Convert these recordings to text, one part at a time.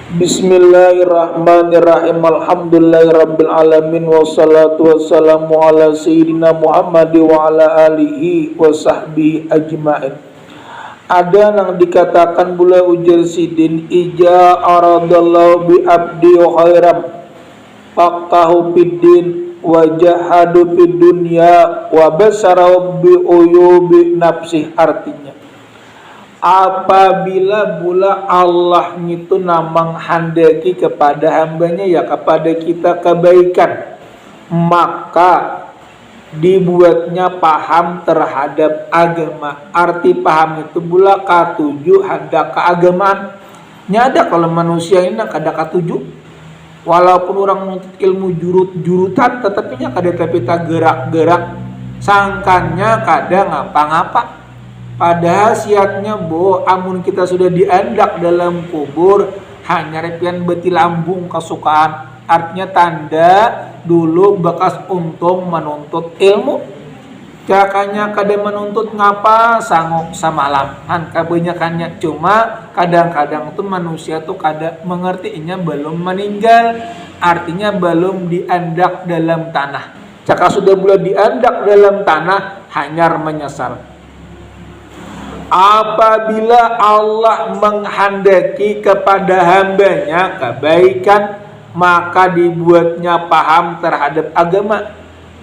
Bismillahirrahmanirrahim. Alhamdulillahirabbil alamin wassalatu wassalamu ala sayyidina Muhammad wa ala alihi wa sahbihi ajmain. Ada yang dikatakan bula ujar sidin ija aradallahu bi abdi khairam faqahu fiddin wa jahadu fid dunya wa basara bi uyubi nafsi. Artinya, apabila pula Allah itu namang handaki kepada hambanya, ya kepada kita kebaikan, maka dibuatnya paham terhadap agama. Arti paham itu pula katuju hendak keagamaan. Nyada kalau manusia ini kada katuju, walaupun orang menuntut ilmu jurutan, tetapinya kada tapi tak gerak-gerak, sangkannya kada ngapa-ngapa. Padahal siatnya amun kita sudah diandak dalam kubur, hanya repian beti lambung kesukaan. Artinya tanda dulu bekas untung menuntut ilmu. Jakanya kada menuntut ngapa sanggup samalam. Kebanyakannya cuma kadang-kadang tuh manusia tuh kada mengertinya belum meninggal. Artinya belum diandak dalam tanah. Jika sudah mulai diandak dalam tanah, hanya menyesal. Apabila Allah menghendaki kepada hambanya kebaikan, maka dibuatnya paham terhadap agama,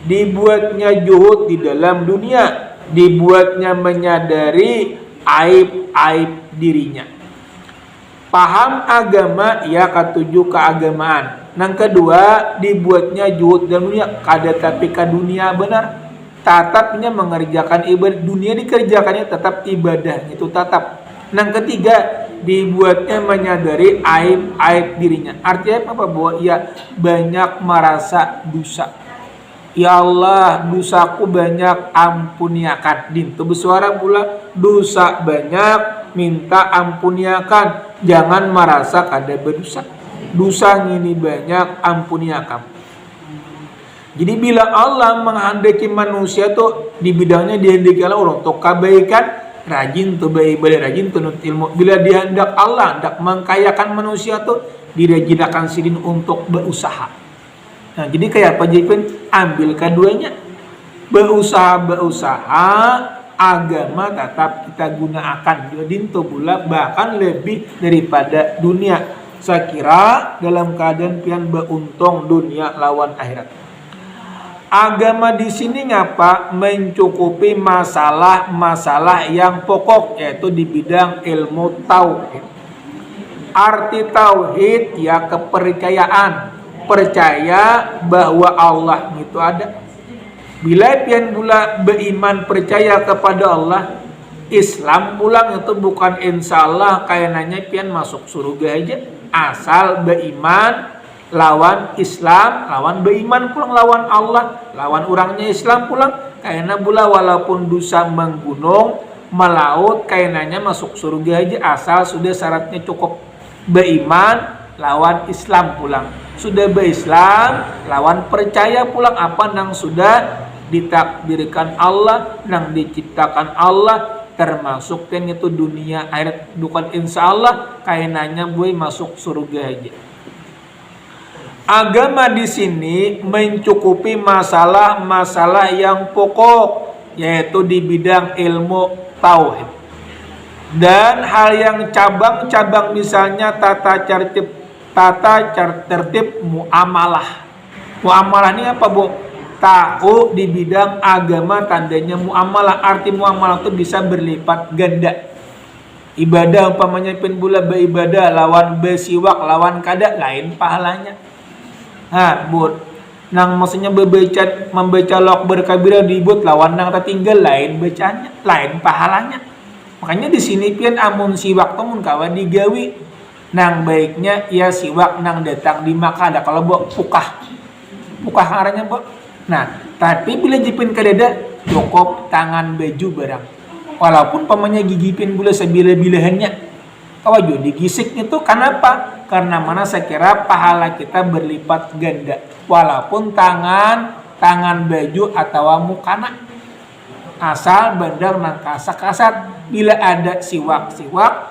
dibuatnya juhud di dalam dunia, dibuatnya menyadari aib-aib dirinya. Paham agama, ya ketujuh keagamaan. Yang kedua, dibuatnya juhud dalam dunia, kada tapi ke dunia benar. Tatapnya mengerjakan ibadah, dunia dikerjakannya tetap ibadah itu tatap. Yang ketiga, dibuatnya menyadari aib-aib dirinya. Artinya apa? Bahwa ia banyak merasa dosa. Ya Allah, dosaku banyak, ampuniakan. Dintu bersuara pula, dosa banyak, minta ampuniakan. Jangan merasa kada berdosa. Dosa ini banyak, ampuniakan. Jadi bila Allah menghendaki manusia tuh di bidangnya dihendaki Allah untuk kebaikan, rajin tuh beribadah, rajin tuh nuntut ilmu. Bila dihendak Allah hendak mengkayakan manusia tuh dirajinakan sidin untuk berusaha. Nah, jadi kayak apa Jepin? Ambil keduanya. Berusaha, agama tetap kita gunakan. Jadi itu pula bahkan lebih daripada dunia. Saya kira dalam keadaan pian beruntung dunia lawan akhirat. Agama di sini ngapa? Mencukupi masalah-masalah yang pokok, yaitu di bidang ilmu tauhid. Arti tauhid ya kepercayaan, percaya bahwa Allah itu ada. Bila pian pula beriman percaya kepada Allah, Islam pulang itu bukan insya Allah kayaknya pian masuk surga aja, asal beriman lawan Islam, lawan beriman pulang lawan Allah, lawan orangnya Islam pulang. Kayaknya pula walaupun dosa menggunung, melaut, kayaknya masuk surga aja asal sudah syaratnya cukup. Beriman lawan Islam pulang. Sudah berislam lawan percaya pulang apa nang sudah ditakdirkan Allah, nang diciptakan Allah, termasuk kan itu dunia akhirat. Bukan insya Allah kayaknya masuk surga aja. Agama di sini mencukupi masalah-masalah yang pokok, yaitu di bidang ilmu tauhid. Dan hal yang cabang-cabang misalnya tata tertib muamalah. Muamalah ini apa, Bu? Tahu di bidang agama tandanya muamalah. Arti muamalah itu bisa berlipat ganda. Ibadah umpamanya pun pula beribadah lawan bersiwak lawan kada lain pahalanya. Bud, nang maksudnya membaca lok berkabirah dibut lawan nang tertinggal lain bacanya, lain pahalanya. Makanya di sini pian amun siwak tuh mun kawan digawi, nang baiknya ia siwak nang datang di maka ada kalau buat pukah arahnya bu. Nah, tapi bila jipin kadada cukup tangan baju barang, walaupun pamannya gigipin bula sebila-bilahannya. Kawajo digisik itu kenapa? Karena mana saya kira pahala kita berlipat ganda walaupun tangan baju atau mukana. asal bandar nang kasat bila ada siwak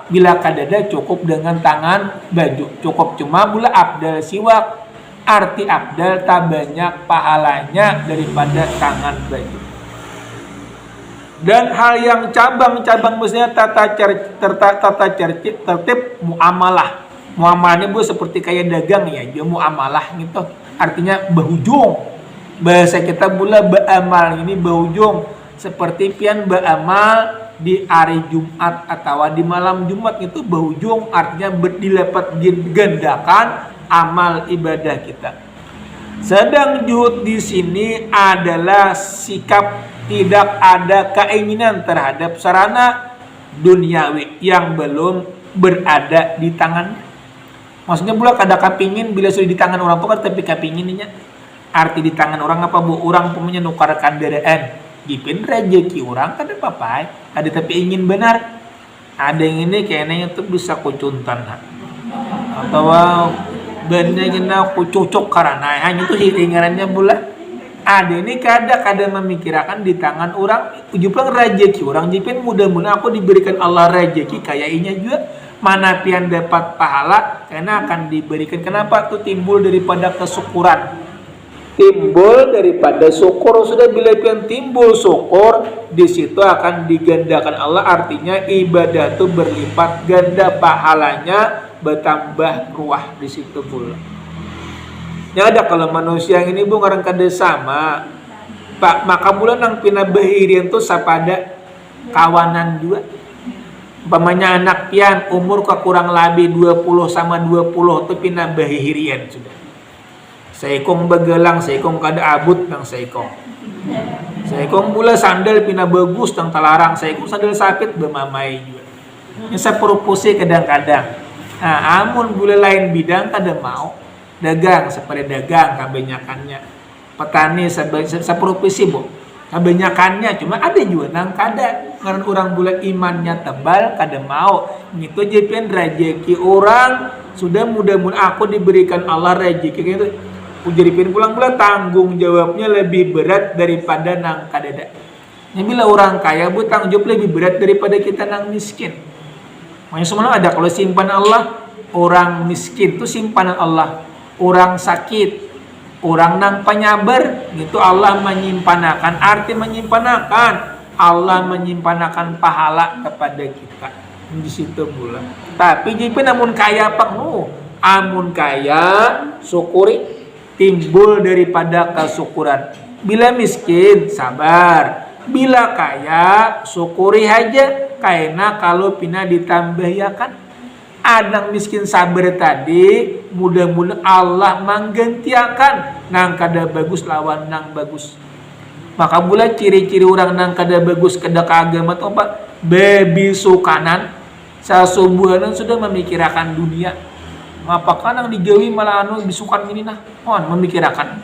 bila kadada cukup dengan tangan baju cukup cuma bula abdal siwak arti abdal tak banyak pahalanya daripada tangan baju. Dan hal yang cabang-cabang maksudnya tertib muamalah. Muamalah ini bu seperti kayak dagang ya, dia muamalah gitu. Artinya berujung. Bahasa kita pula beramal ini berujung. Seperti pian beramal di hari Jumat atau di malam Jumat itu berujung artinya didapat gandakan amal ibadah kita. Sedang juhud di sini adalah sikap tidak ada keinginan terhadap sarana duniawi yang belum berada di tangan. Maksudnya pula kada kapingin bila sudah di tangan orang tua tapi kapinginnya. Arti di tangan orang apa bu? Orang punya nukar kendaraan. Gipin rezeki orang kada apa-apa. Ada tapi ingin benar. Ada yang ini kayaknya itu bisa kucuntan. Atau benar kena kucocok karena hanya itu hiringannya pula. Ada ini kadang memikirkan di tangan orang ujuplang rezeki orang jipin mudah-mudahan aku diberikan Allah rezeki kayaknya juga mana pian dapat pahala karena akan diberikan. Kenapa tuh timbul daripada kesyukuran, timbul daripada syukur. Sudah bila pian timbul syukur di situ akan digandakan Allah, artinya ibadah itu berlipat ganda pahalanya bertambah ruah di situ pula. Ya ada kalau manusia yang ini bu ngarang kada sama Pak maka bulan nang pina behirian tuh sapada kawanan juga. Umpamanya anak pian umur kurang lebih 20 sama 20 tuh pina behirian sudah. Saikong begelang, saikong kada abut nang saikong. Saikong pula sandal pina bagus nang talarang, saikong sandal sapit bermamai juga. Yang saya proposisi kadang-kadang. Nah, amun bule lain bidang kada mau. Dagang seperti dagang kebanyakannya petani seprofesi bu kebanyakannya cuma ada juga nang kada ngaran orang bulan imannya tebal kada mau itu jipian rezeki orang sudah mudah-mudahan aku diberikan Allah rezeki gitu ujiripin pulang-pulang tanggung jawabnya lebih berat daripada nang kadada. Bila orang kaya bu tanggung jawab lebih berat daripada kita nang miskin. Makanya semua ada kalau simpanan Allah orang miskin itu simpanan Allah. Orang sakit, orang nang penyabar, gitu Allah menyimpanakan. Arti menyimpanakan, Allah menyimpanakan pahala kepada kita. Di situ pula. Tapi jika namun kaya penuh, amun kaya syukuri timbul daripada kesyukuran. Bila miskin sabar, bila kaya syukuri aja. Karena kalau pina ditambah ya kan. Adang miskin sabar tadi mudah-mudahan Allah menggantiakan nang kada bagus lawan nang bagus. Maka pula ciri-ciri orang nang kada bagus kada keagama itu apa? Bebisukanan sasubuhanan sudah memikirkan dunia. Apakah nang digawi malah bisukan ini nah? Memikirkan.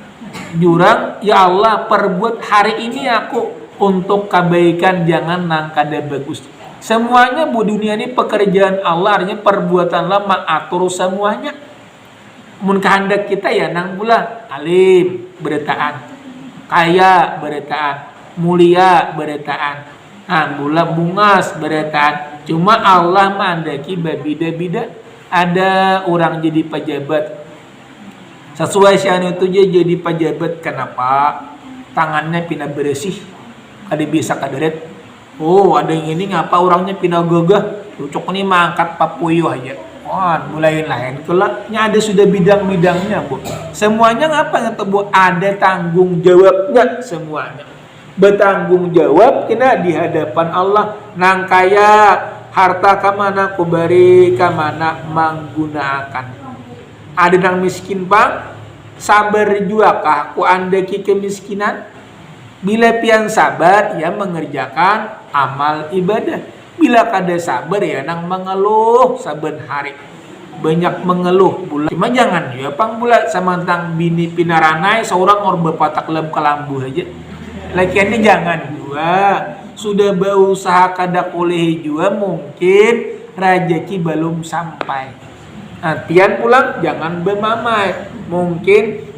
Jurang ya Allah perbuat hari ini aku untuk kebaikan jangan nang kada bagus. Semuanya bu dunia ini pekerjaan Allah, artinya perbuatan Allah mengatur semuanya. Mun kehendak kita ya nang pula alim beretaan, kaya beretaan, mulia beretaan, pula bungas beretaan. Cuma Allah mandaki babida-bida ada orang jadi pejabat. Sesuai syahan itu dia jadi pejabat kenapa? Tangannya pindah bersih, kada bisa kaderet. Oh ada yang ini ngapa orangnya pindah gagah cocok ini mangkat papuyuh aja. Mulai lain kalau ada sudah bidang-bidangnya bu. Semuanya ngapa nggak bu ada tanggung jawabnya semuanya. Bertanggung jawab kena di hadapan Allah. Nang kaya harta kamana kubari kamana menggunakan. Ada nang miskin bang sabar juga kah ku andeki kemiskinan. Bila pian sabar ya mengerjakan amal ibadah. Bila kada sabar ya nang mengeluh saben hari. Banyak mengeluh pula. Cuma jangan ya pang pula sama tentang bini pinaranai seorang orang berpatak lem kelambu aja. Lakiannya jangan juga. Sudah berusaha kada boleh juga mungkin rezeki belum sampai. Tian pulang jangan bermamai. Mungkin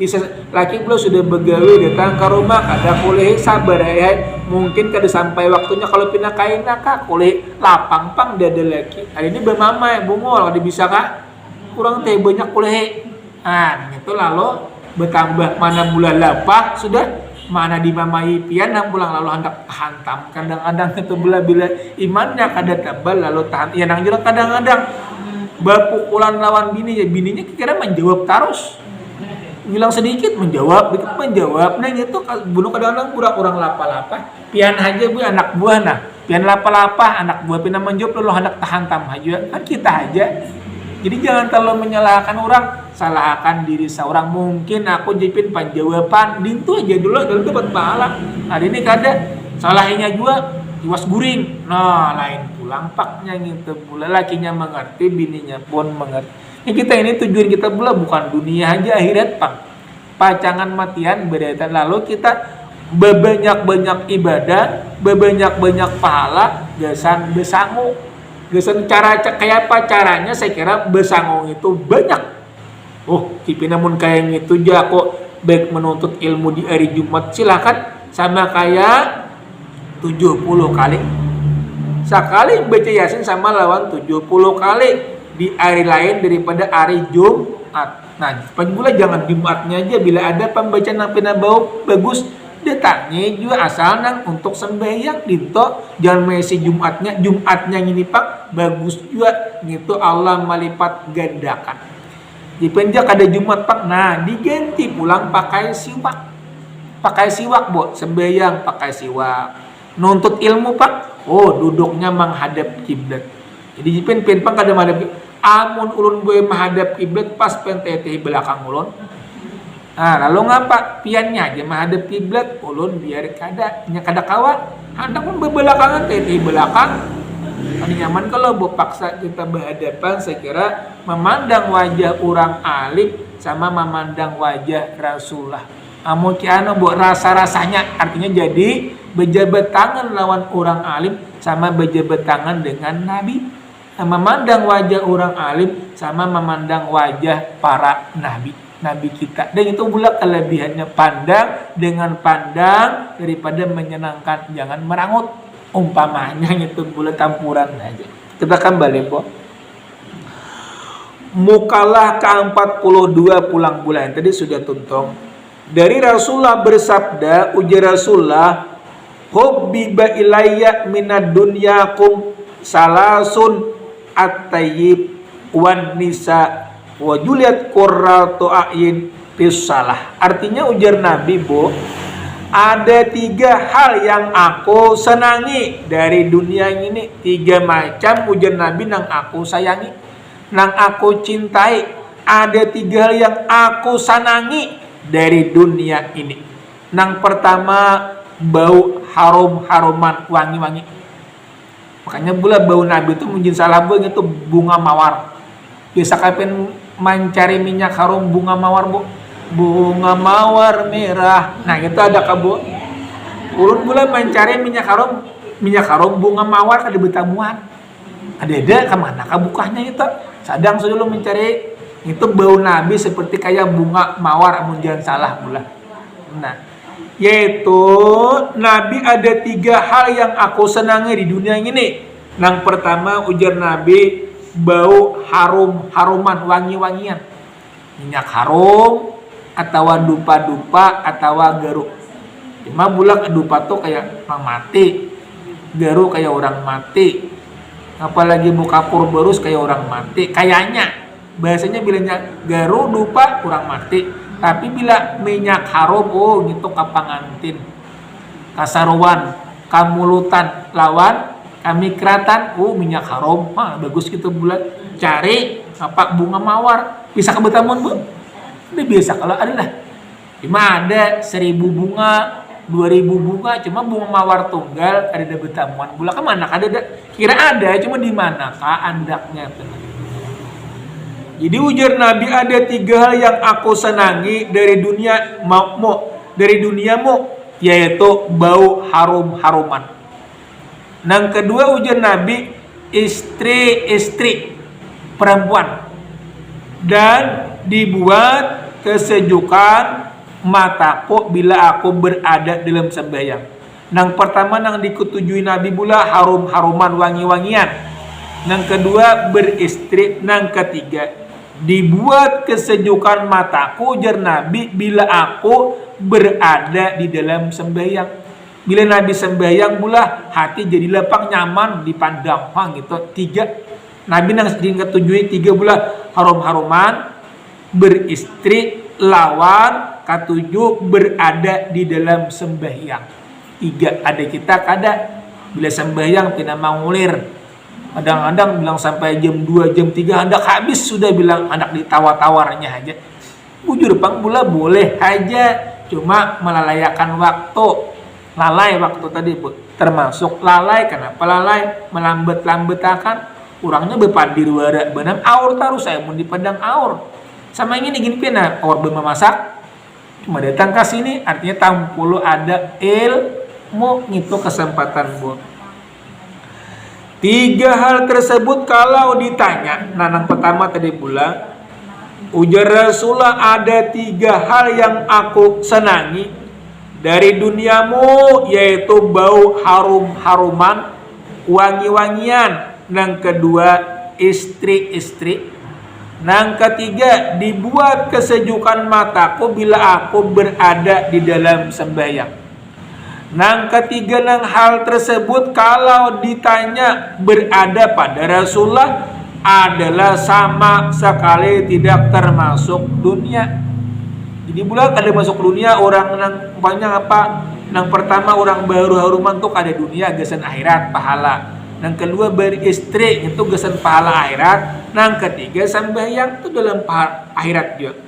laki belum sudah begawe datang ke rumah kada boleh sabar ya. mungkin kada sampai waktunya kalau pindah kain kak oleh lapang pang dia ada lagi hari ini bermama bungol ada bisa kak kurang teh banyak oleh itu lalu bertambah mana bulan lapah sudah mana di mamai pian nang pulang lalu hendak hantam kadang-kadang itu bila imannya kada tabal lalu tahan ya nang jelas kadang-kadang berpukulan lawan bininya kira menjawab terus bilang sedikit menjawab nah itu bunuh kadang-kadang pura orang lapa-lapa pian aja bu anak buah nah pian lapa-lapa anak buah pina menjawab lalu hendak tahan tam aja kan kita aja jadi jangan terlalu menyalahkan orang salahkan diri seorang mungkin aku jepin panjawaban dintu aja dulu itu dapat pahala hari ini kada salahnya juga iwas guring nah lain pulang paknya gitu pula lakinya mengerti bininya pun mengerti ya kita ini tujuan kita pula bukan dunia aja akhirat pang pacangan matian beraitan lalu kita bebanyak-banyak ibadah bebanyak-banyak pahala gasan besangu gasan cara kayak apa caranya saya kira besangu itu banyak tapi namun kayak gitu aja kok baik menuntut ilmu di hari Jumat silakan sama kayak 70 kali sekali baca Yasin sama lawan 70 kali di hari lain daripada hari Jumat. Nah, pula jangan Jumatnya aja bila ada pembacaan yang pina bau bagus datangnya juga asal nang untuk sembahyang dinto jangan mesi Jumatnya ini pak bagus juga gitu Allah melipat gandakan. Di penjak ada Jumat pak, nah diganti pulang pakai siwak bu sembahyang pakai siwak nuntut ilmu pak duduknya menghadap kiblat. Jadi pen pang kada menghadap amun ulun boy menghadap kiblat pas penteteh belakang ulun. Nah, lalu ngapa? Piannya aja menghadap kiblat ulun biar kada kawa. Hendak pun bebelakangan teteh belakang. Ini nyaman kalau bo paksa kita berhadapan saya kira memandang wajah orang alim sama memandang wajah Rasulullah. Amun kiano bo rasa-rasanya artinya jadi berjabat tangan lawan orang alim sama berjabat tangan dengan Nabi. Memandang wajah orang alim sama memandang wajah para nabi kita dan itu pula kelebihannya pandang dengan pandang daripada menyenangkan jangan merangut umpamanya itu pula campuran aja kita kembali po mukalah ke-42 pulang bulan tadi sudah tuntong dari Rasulullah bersabda ujar Rasulullah hubbiba ilayya minad dunyakum salasun at-tayyib wan nisa wa juliat qurratu a'yun fis salah. Artinya ujar Nabi, Bu, ada 3 hal yang aku senangi dari dunia ini. 3 macam ujar Nabi nang aku sayangi, nang aku cintai. Ada 3 hal yang aku senangi dari dunia ini. Nang pertama bau harum-haruman, wangi-wangi. Makanya pula bau Nabi itu mungkin salah bu itu bunga mawar. Biasa kapan mencari minyak harum bunga mawar bu, bunga mawar merah. Nah itu ada kabu. Ulun pula mencari minyak harum bunga mawar kada betamuan. Ada kemana kabukahnya itu? Sadang sudah lu mencari itu bau Nabi seperti kayak bunga mawar, amun jangan salah pula. Nah. Yaitu Nabi ada 3 hal yang aku senangi di dunia ini. Yang pertama ujar Nabi bau harum-haruman, wangi-wangian. Minyak harum atau dupa-dupa atau garuk. Cuma bulan dupa tuh kayak orang mati, garuk kayak orang mati. Apalagi muka pur berus kayak orang mati. Kayaknya bahasanya bilangnya garuk dupa kurang mati. Tapi bila minyak harum, gitu kapangantin, kasaruan, kamulutan, lawan, kamikratan, minyak harum, bagus gitu bulan. Cari apa bunga mawar, bisa kebetamun bu? Ini biasa kalau ada lah. Cuma ada 1000 bunga, 2000 bunga, cuma bunga mawar tunggal ada betamuan. Bulan kemana? Ada? Kira ada, cuma di mana kah andaknya? Jadi ujar Nabi ada 3 hal yang aku senangi dari dunia dari duniamu, yaitu bau harum-haruman. Yang kedua ujar Nabi istri perempuan dan dibuat kesejukan mataku bila aku berada dalam sembahyang. Nang pertama nang diketujui Nabi pula harum-haruman wangi-wangian. Nang kedua beristri. Nang ketiga dibuat kesejukan mataku ujar Nabi bila aku berada di dalam sembahyang. Bila Nabi sembahyang pula hati jadi lapang nyaman dipandang gitu. Tiga Nabi nang diketujui tiga pula harum-haruman, beristri, lawan, ketujuh berada di dalam sembahyang. Tiga ada kita kada bila sembahyang tidak mau ngulir, kadang-kadang bilang sampai jam 2 jam 3 hendak habis sudah bilang hendak ditawar-tawarnya aja. Bujur pang pula boleh aja, cuma melalayakan waktu, lalai waktu tadi Bu, termasuk lalai. Kenapa lalai? Melambat-lambetakan orangnya berpadir wara benam aur taruh saya mau di padang aur sama ini gini pina aur bermemasak cuma datang ke sini artinya tampulu ada ilmu itu kesempatan Bu. Tiga hal tersebut kalau ditanya, nanang pertama tadi pula ujar Rasulullah ada tiga hal yang aku senangi dari duniamu, yaitu bau harum-haruman, wangi-wangian. Nang kedua istri-istri. Nang ketiga dibuat kesejukan mataku bila aku berada di dalam sembahyang. Nang ketiga nang hal tersebut kalau ditanya berada pada Rasulullah adalah sama sekali tidak termasuk dunia. Jadi pula kada masuk dunia orang nang banyak apa? Nang pertama orang baru haruman tuh kada dunia gesan akhirat pahala. Nang kedua beristri itu gesan pahala akhirat. Nang ketiga sembahyang itu dalam pahala akhirat juga.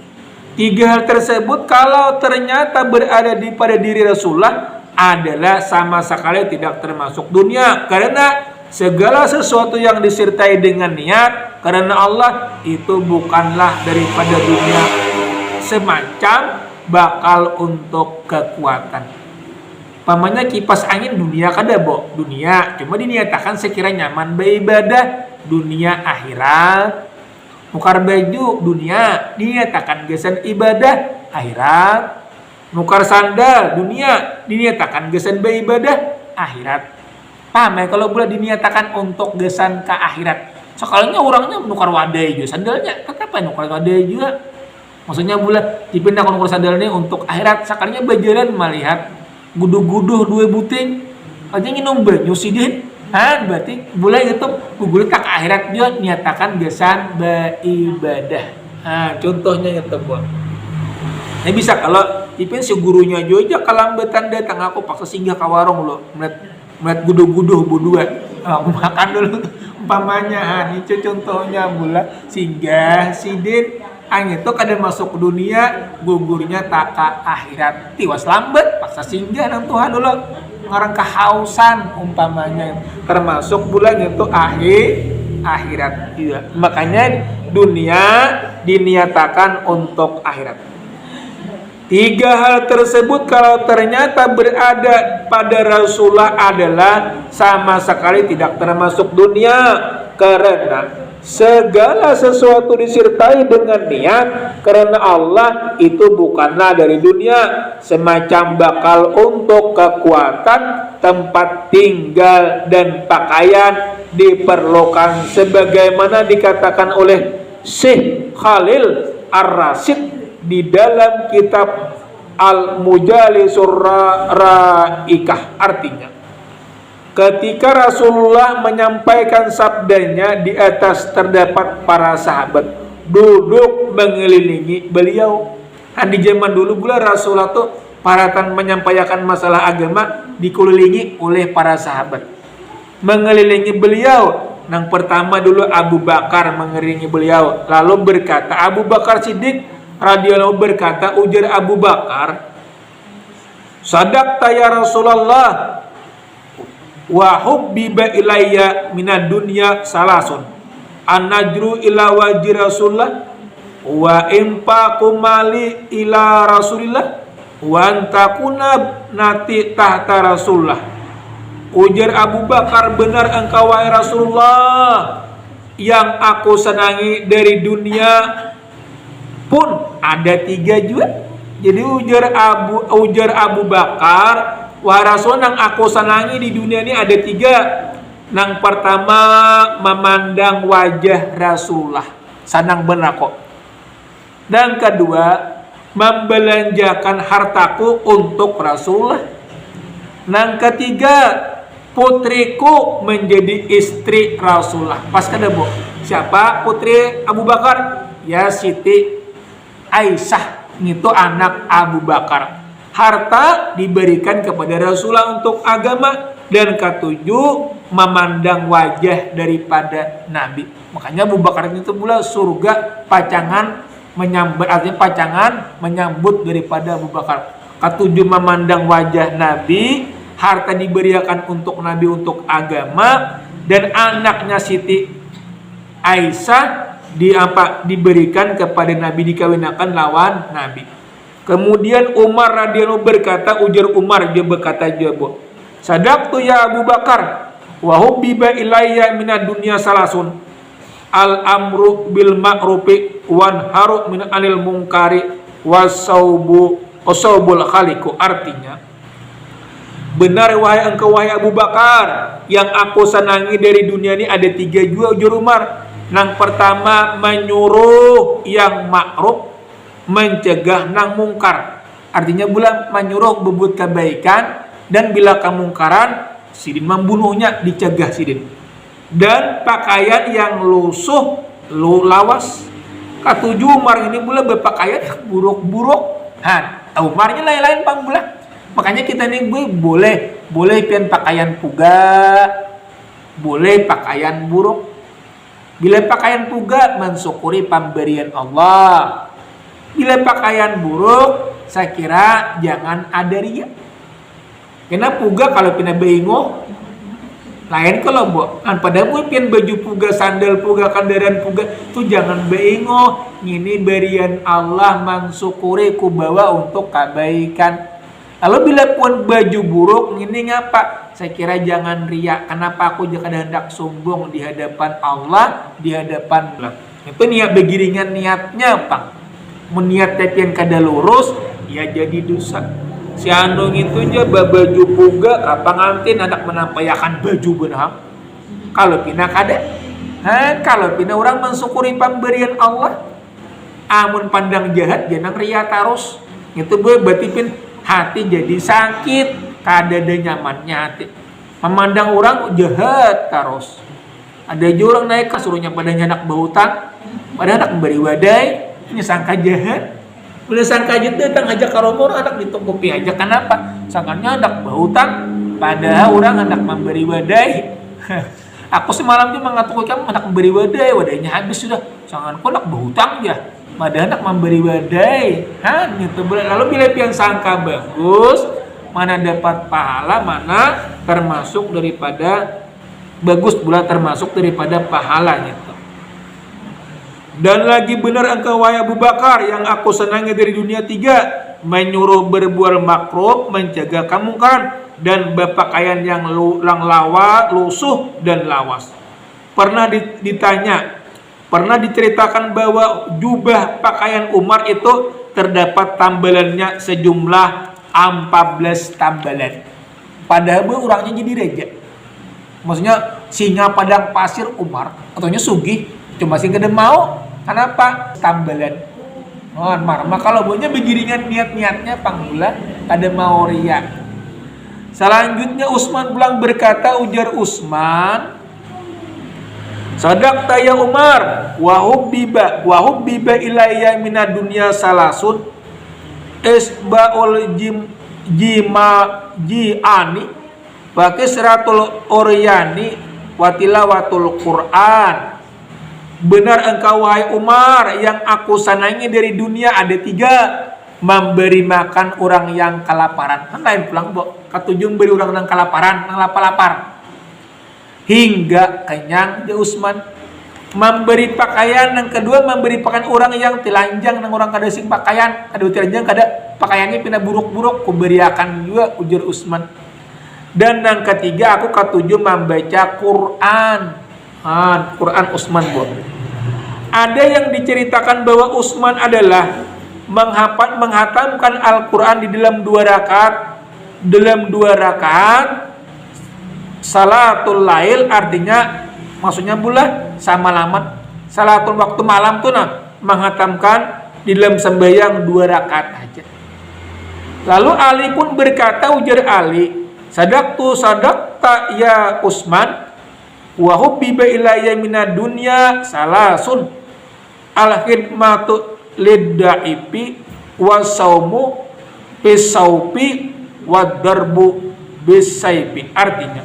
Tiga hal tersebut kalau ternyata berada di pada diri Rasulullah adalah sama sekali tidak termasuk dunia, karena segala sesuatu yang disertai dengan niat karena Allah itu bukanlah daripada dunia, semacam bakal untuk kekuatan. Pamannya kipas angin dunia kada Bo, dunia cuma diniatakan sekira nyaman beribadah dunia akhirat. Nukar baju dunia diniatakan gesan ibadah akhirat. Nukar sandal dunia diniatakan gesan beribadah akhirat. Paham ya kalau boleh diniatakan untuk gesan ke akhirat. Sekalinya orangnya nukar wadai juga sandalnya, kenapa nukar wadai juga? Maksudnya boleh dipindah nukar sandalnya untuk akhirat. Sekalinya berjalan melihat guduh-guduh dua buting aja nginum banyu sidin. Berarti boleh itu gugur tak akhirat dia niatakan gesan beribadah. Contohnya itu buat. Nah bisa kalau ipin si gurunya aja kalambatan datang aku paksa singgah ke warung lo melihat guduh-guduh berdua makan dulu umpamanya. Ini contohnya mula singgah sidin itu kada masuk dunia gugurnya tak ke akhirat tiwas lambat paksa singgah nang Tuhan dulu ngarang kehausan umpamanya termasuk bulan itu akhirat juga. Makanya dunia diniatakan untuk akhirat. Tiga hal tersebut kalau ternyata berada pada Rasulullah adalah sama sekali tidak termasuk dunia, karena segala sesuatu disertai dengan niat karena Allah itu bukanlah dari dunia, semacam bakal untuk kekuatan, tempat tinggal dan pakaian diperlukan sebagaimana dikatakan oleh Syekh Khalil Ar-Rasyid di dalam kitab Al-Mujalisur Raikah. Artinya ketika Rasulullah menyampaikan sabdanya di atas terdapat para sahabat duduk mengelilingi beliau. Di zaman dulu pula Rasulullah tuh paratan menyampaikan masalah agama dikelilingi oleh para sahabat mengelilingi beliau. Yang pertama dulu Abu Bakar mengelilingi beliau, lalu berkata Abu Bakar Siddiq radhiyallahu berkata, ujar Abu Bakar, sadaqta ya Rasulullah wa hubbiba ilayya minad dunya salasun an-najru ila wajhi Rasulullah wa infaqu mali ila Rasulillah wa antakuna nati tahta Rasulullah. Ujar Abu Bakar, benar engkau wahai Rasulullah, yang aku senangi dari dunia pun ada tiga juga. Jadi ujar Abu Bakar, Wah Rasul nang aku senangi di dunia ini ada 3. Nang pertama memandang wajah Rasulullah, sanang benar kok. Dan kedua membelanjakan hartaku untuk Rasulullah. Nang ketiga putriku menjadi istri Rasulullah. Pas kada bu, siapa putri Abu Bakar? Ya Siti Aisyah, itu anak Abu Bakar. Harta diberikan kepada Rasulullah untuk agama. Dan ketujuh memandang wajah daripada Nabi. Makanya Abu Bakar itu pula surga pacangan menyambut, artinya pacangan menyambut daripada Abu Bakar. Ketujuh memandang wajah Nabi, harta diberikan untuk Nabi untuk agama, dan anaknya Siti Aisyah diberikan kepada Nabi, dikawinkan lawan Nabi. Kemudian Umar radhiyallahu berkata, ujar Umar, dia berkata jawab, sadaqtu ya Abu Bakar wa hubbiba ilayya minad dunya salasun al amru bil ma'rufi wan haru min anil munkari wasaubu usaubul khaliqu. Artinya, benar wahai engkau wahai Abu Bakar, yang aku senangi dari dunia ini ada 3 juga ujar Umar. Nang pertama menyuruh yang ma'ruf, mencegah nang mungkar. Artinya bulan menyuruh berbuat kebaikan, dan bila kemungkaran sidin membunuhnya, dicegah sidin. Dan pakaian yang lusuh lawas. Ketujuh Umar ini pula berpakaian yang buruk-buruk. Umarnya lain-lain pang pula. Makanya kita nih boleh pian pakaian puga, boleh pakaian buruk. Bila pakaian puga mensyukuri pemberian Allah. Bila pakaian buruk, saya kira jangan ada riya. Karena puga kalau pina beingo lain kalau bu, pada pian baju puga, sandal puga, kendaraan puga, tu jangan beingo. Ini berian Allah, mensyukuri ku bawa untuk kebaikan. Lalu bila pun baju buruk, ini ngapa? Saya kira jangan riya. Kenapa aku jangan hendak sombong di hadapan Allah, di hadapan Allah. Itu niat begiringan niatnya, pang. Meniat tapi yang kada lurus, ya jadi dosa. Si andong itu aja baju puga, kapang antin anak menampayakan baju benang. Kalau pina kada, kalau pina orang mensyukuri pemberian Allah, amun pandang jahat jangan riya terus. Itu berarti pin hati jadi sakit, kada ada nyamannya hati. Memandang orang jahat terus. Ada juga orang naik kasuruhnya pada anak berhutang, pada anak memberi wadai, nyesangka jahat. Udah sangka aja datang aja karomor anak ditunggupi aja. Kenapa? Sangkanya anak berhutang, padahal orang anak memberi wadai. Aku semalam dia mengatakan kamu anak memberi wadai, wadainya habis sudah. Sangkanku anak berhutang ya, padahal anak memberi wadai. Gitu. Lalu bila pian sangka bagus, mana dapat pahala, mana termasuk daripada bagus pula termasuk daripada pahalanya. Dan lagi benar engkau wahai Abu Bakar, yang aku senangi dari dunia 3, menyuruh berbuat makruf, mencegah kemungkaran, dan berpakaian yang lusuh dan lawas. Pernah ditanya, pernah diceritakan bahwa jubah pakaian Umar itu terdapat tambalannya sejumlah 14 tambalan. Padahal orangnya jadi raja. Maksudnya singa padang pasir Umar, ataunya sugih, cuma sih kada mau. Kenapa? Tambalan. Maka kalau punya begiringan niat-niatnya panggula kada mau riya. Selanjutnya Utsman pulang berkata, ujar Utsman, sadaqta ya Umar wa hubbiba ilayya minad dunya salasun isbaul jiani wa kisratul uryani wa tilawatul Qur'an. Benar engkau wahai Umar, yang aku senangi dari dunia ada 3, memberi makan orang yang kelaparan. Lain pulang bu, ketujuh beri orang yang kelaparan, yang lapar hingga kenyang. Dia Utsman memberi pakaian, yang kedua memberi pakaian orang yang telanjang, yang orang kada sing pakaian, kada telanjang kada pakaiannya pina buruk-buruk, kuberiakan juga ujar Utsman. Dan yang ketiga aku ketujuh membaca Quran. Quran Utsman bu. Ada yang diceritakan bahwa Utsman adalah menghatamkan Al-Quran di dalam 2 rakaat dalam 2 rakaat salatul lail, artinya maksudnya pula sama lama salatul waktu malam tuh menghatamkan di dalam sembahyang 2 rakaat aja. Lalu Ali pun berkata, ujar Ali, sadaqta ya Utsman, wa hubbiba ilayya minad dunya salasun, al-khidmatu lid-da'ifi was-saumu bis-saufi wad-darbu bis-saifi. Artinya,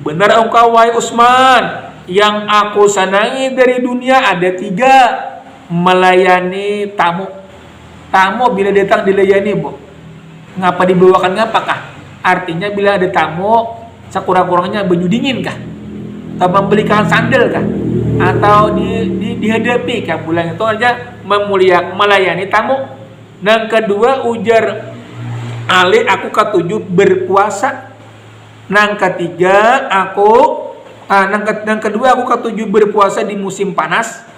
benar engkau wahai Utsman, yang aku senangi dari dunia ada 3. Melayani tamu. Tamu bila datang dilayani, Bu. Ngapa dibawakan ngapakah? Artinya bila ada tamu, sekurang-kurangnya baju dingin kah? Atau membelikan sandal kah? Atau dihadapi kah? Bulan itu aja melayani tamu. Dan kedua, ujar Ali, aku ketujuh berpuasa. Nang ketiga nang kedua aku ketujuh berpuasa di musim panas.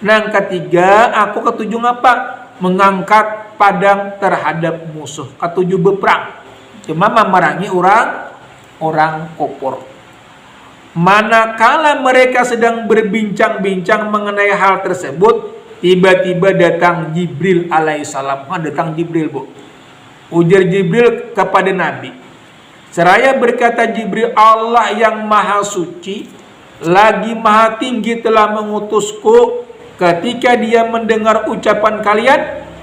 Nang ketiga aku ketujuh ngapa? Mengangkat padang terhadap musuh. Ketujuh berperang. Cuma memerangi orang kufur. Manakala mereka sedang berbincang-bincang mengenai hal tersebut, tiba-tiba datang Jibril alaihissalam. Datang Jibril, Bu. Ujar Jibril kepada Nabi. Seraya berkata Jibril, Allah yang maha suci lagi maha tinggi telah mengutusku ketika dia mendengar ucapan kalian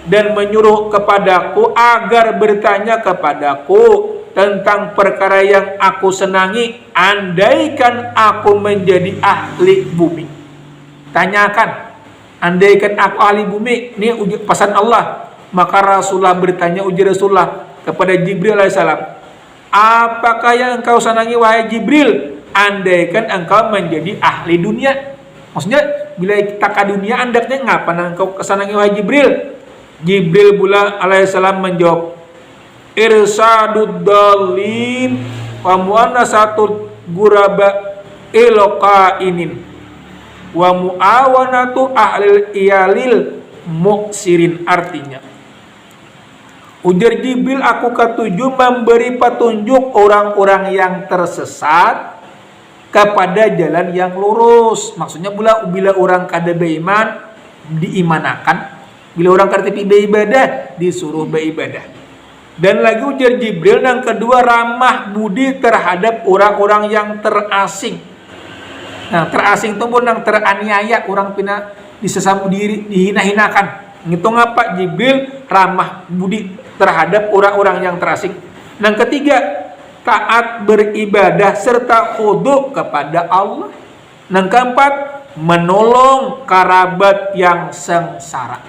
dan menyuruh kepadaku agar bertanya kepadaku tentang perkara yang aku senangi, andaikan aku menjadi ahli bumi. Tanyakan, andaikan aku ahli bumi. Ini pesan Allah. Maka Rasulullah bertanya, ujar Rasulullah kepada Jibril alaihissalam, apakah yang engkau senangi wahai Jibril? Andaikan engkau menjadi ahli dunia. Maksudnya bila kita ke dunia andaknya ngapa engkau kesenangi wahai Jibril? Jibril pula alaihissalam menjawab, irsadud dalin wa mu'anasatul guraba iloqainin wa mu'awanatu ahlil iyalil muksirin. Artinya, ujar Jibril, aku ketujuh memberi petunjuk orang-orang yang tersesat kepada jalan yang lurus. Maksudnya bila orang kada beriman diimanakan, bila orang kada beribadah disuruh beribadah. Dan lagi ujar Jibril, yang kedua ramah budi terhadap orang-orang yang terasing. Nah, terasing itu pun yang teraniaya, orang pina disesama diri, dihina-hinakan. Ngitung apa? Jibril ramah budi terhadap orang-orang yang terasing. Yang ketiga, taat beribadah serta khudu kepada Allah. Yang keempat, menolong kerabat yang sengsara.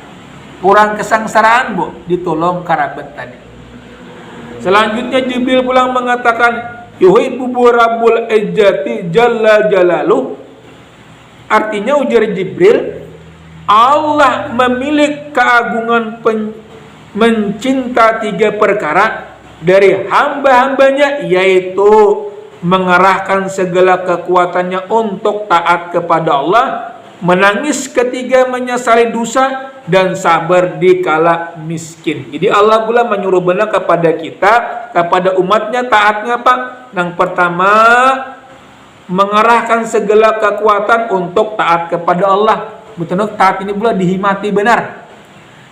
Orang kesengsaraan, Bu, ditolong kerabat tadi. Selanjutnya Jibril pulang mengatakan, yuhibbu rabbul izzati jalla jalaluh. Artinya ujar Jibril, Allah memiliki keagungan mencinta 3 perkara dari hamba-hambanya, yaitu mengerahkan segala kekuatannya untuk taat kepada Allah, menangis ketika menyesali dosa, dan sabar di kala miskin. Jadi Allah pula menyuruh benar kepada kita, kepada umatnya, taatnya apa? Yang pertama, mengerahkan segala kekuatan untuk taat kepada Allah. Betul, taat ini pula dihimati benar.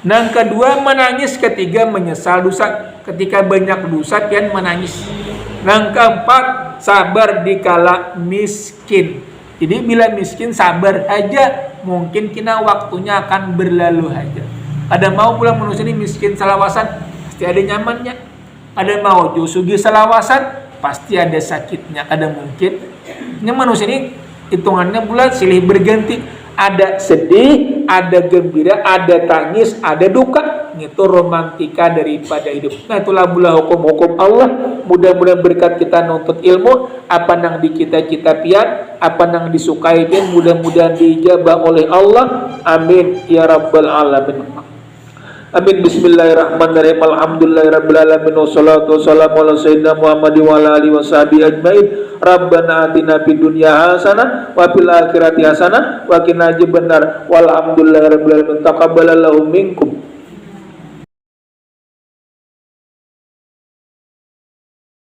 Yang kedua, menangis ketika menyesal dosa. Ketika banyak dosa, pian menangis. Yang keempat, sabar di kala miskin. Jadi bila miskin sabar aja, mungkin kina waktunya akan berlalu aja. Ada mau pula manusia ini miskin selawasan, pasti ada nyamannya. Ada mau sugi selawasan, pasti ada sakitnya. Ada mungkin. Ini manusia ini hitungannya pula silih berganti. Ada sedih, ada gembira, ada tangis, ada duka. Itu romantika daripada hidup. Nah, itulah pula hukum-hukum Allah. Mudah-mudahan berkat kita nuntut ilmu, apa yang di kita pian, apa yang disukai pian, mudah-mudahan diijabah oleh Allah. Amin ya rabbal alamin. Amin. Bismillahirrahmanirrahim. Alhamdulillahirabbil alamin wassalatu wassalamu ala sayyidina Muhammadin wa ala alihi washabihi ajmain. Rabbana atina fid dunya hasanah wa fil akhirati hasanah wa qina adzabannar. Walhamdulillahirabbil alamin. Taqabbalallahu minkum.